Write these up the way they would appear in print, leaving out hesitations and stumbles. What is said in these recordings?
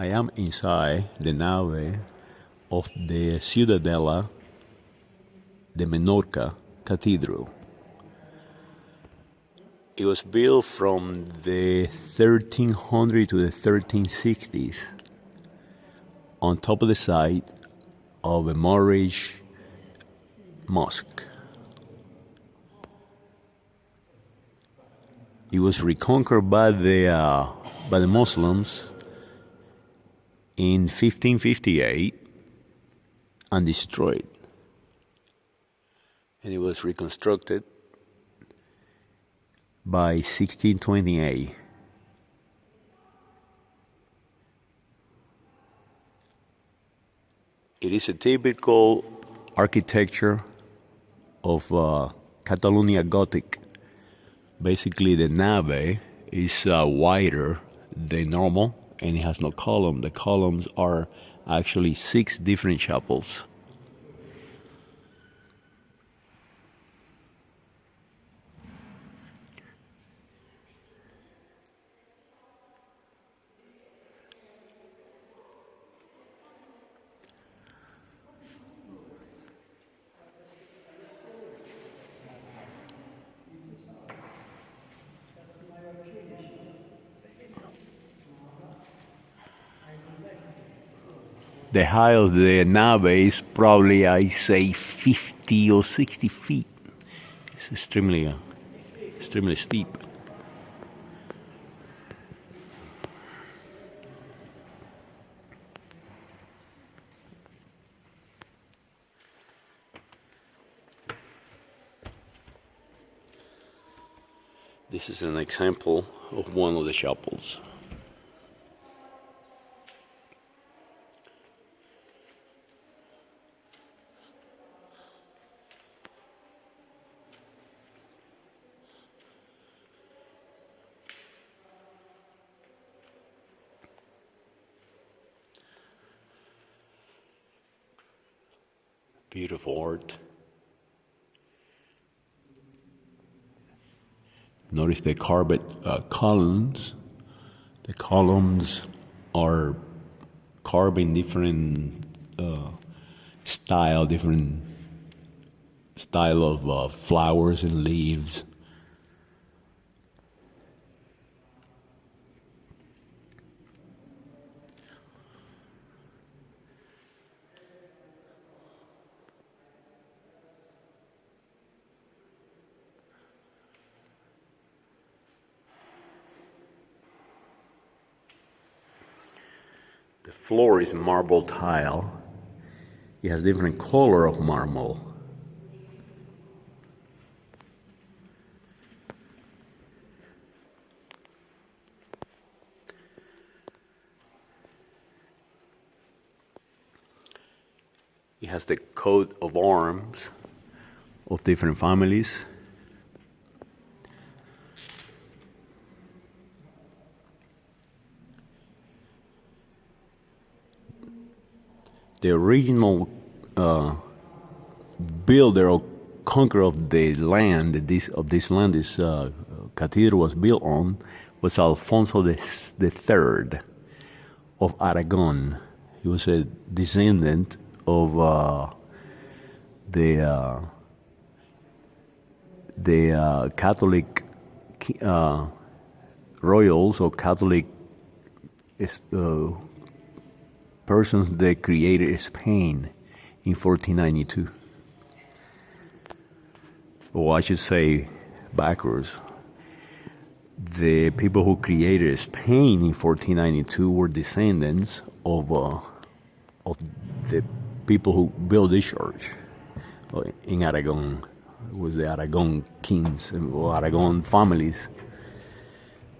I am inside the nave of the Ciutadella de Menorca Cathedral. It was built from the 1300 to the 1360s on top of the site of a Moorish mosque. It was reconquered by the Muslims in 1558 and destroyed. And it was reconstructed by 1628. It is a typical architecture of Catalan Gothic. Basically, the nave is wider than normal, and it has no column. The columns are actually 6 different chapels. The height of the nave is probably, I say, 50 or 60 feet. It's extremely steep. This is an example of one of the chapels. Beautiful art. Notice the carved columns. The columns are carved in different different style of flowers and leaves. The floor is marble tile. It has different color of marble. It has the coat of arms of different families. The original builder or conqueror of the land of this land this cathedral was built on was Alfonso the Third of Aragon. He was a descendant of the Catholic royals or Catholic persons that created Spain in 1492. Or I should say backwards. The people who created Spain in 1492 were descendants of the people who built this church in Aragon. It was the Aragon kings or Aragon families.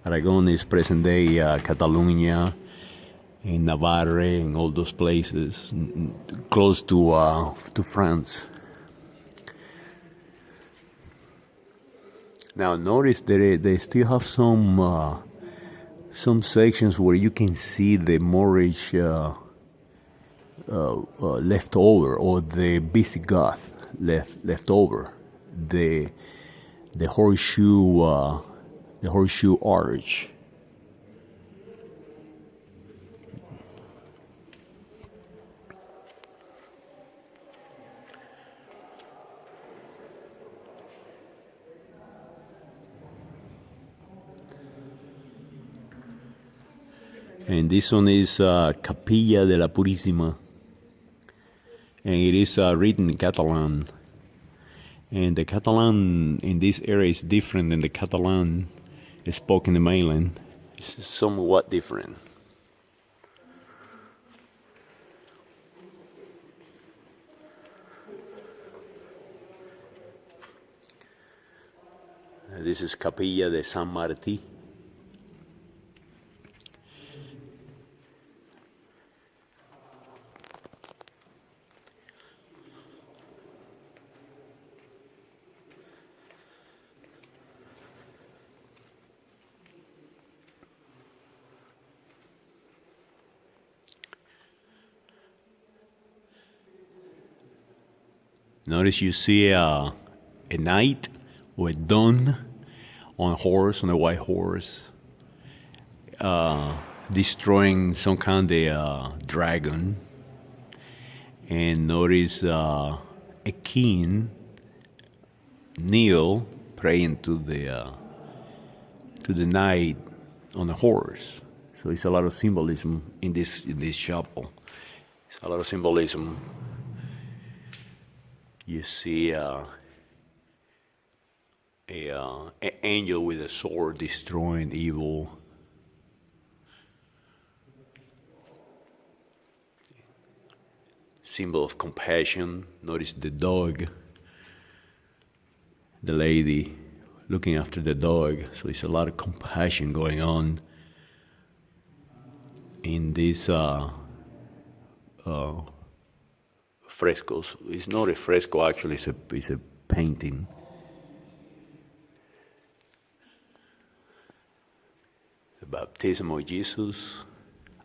Aragon is present-day Catalonia, in Navarre, and all those places close to France. Now notice that they still have some sections where you can see the Moorish leftover, or the Visigoth leftover, the horseshoe arch. And this one is Capilla de la Purísima. And it is written in Catalan. And the Catalan in this area is different than the Catalan spoken in the mainland. It's somewhat different. This is Capilla de San Martí. Notice you see a knight or a dawn on a horse, on a white horse, destroying some kind of dragon. And notice a king kneel praying to the knight on a horse. So it's a lot of symbolism in this chapel. It's a lot of symbolism. You see an angel with a sword destroying evil. Symbol of compassion. Notice the dog, the lady looking after the dog. So it's a lot of compassion going on in this frescoes. It's not a fresco, actually, it's a painting. The baptism of Jesus.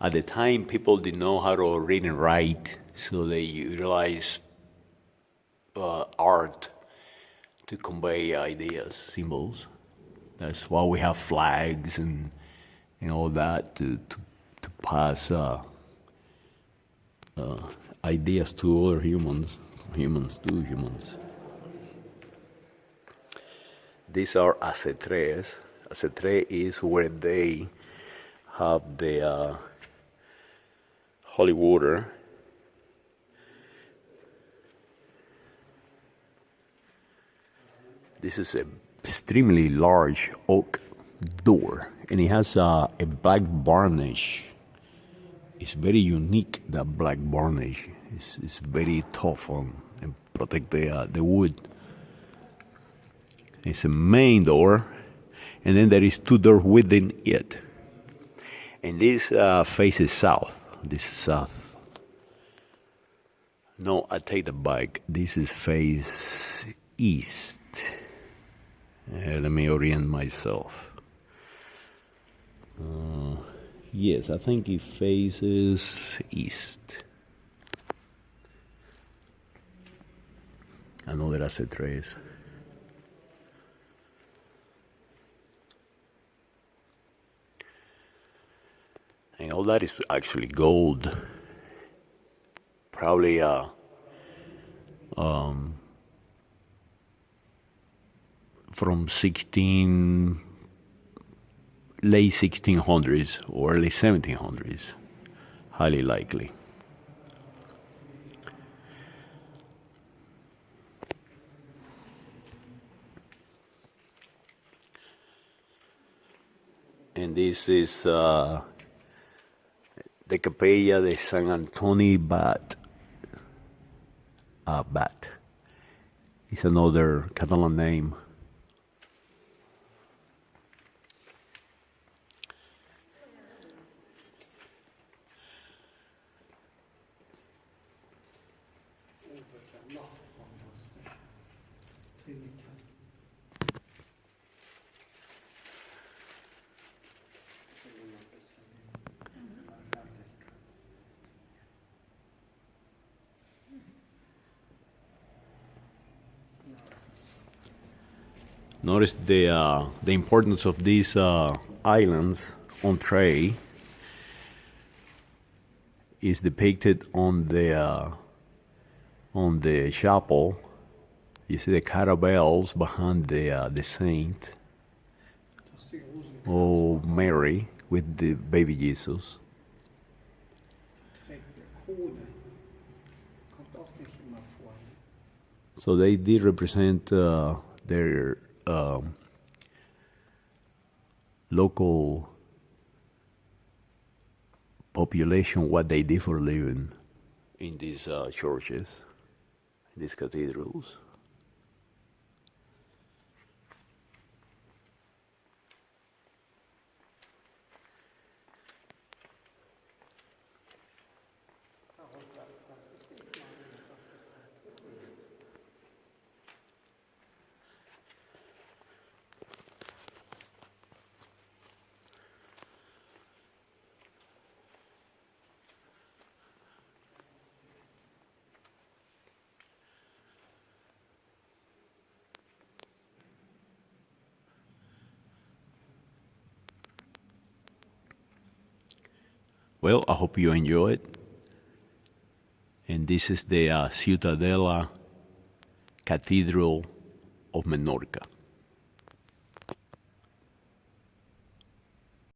At the time, people didn't know how to read and write, so they utilized art to convey ideas, symbols. That's why we have flags and all that to pass ideas to other humans, humans to humans. These are acetres. Acetre is where they have the holy water. This is an extremely large oak door, and it has a black varnish. It's very unique, that black varnish. It's very tough on and protect the wood. It's a main door, and then there is two doors within it. And this faces south. This is south. No, I take the back. This is face east. Let me orient myself. Yes, I think it faces east. I know that I said tres. And all that is actually gold. Probably from late 1600s or early 1700s, highly likely. And this is the Capella de San Antoni Bat. Bat. It's another Catalan name. Notice the importance of these islands on tray is depicted on the chapel. You see the caravels behind the saint, oh Mary with the baby Jesus. So they did represent their local population, what they did for a living in these churches, in these cathedrals. Well, I hope you enjoy it. And this is the Ciutadella Cathedral of Menorca.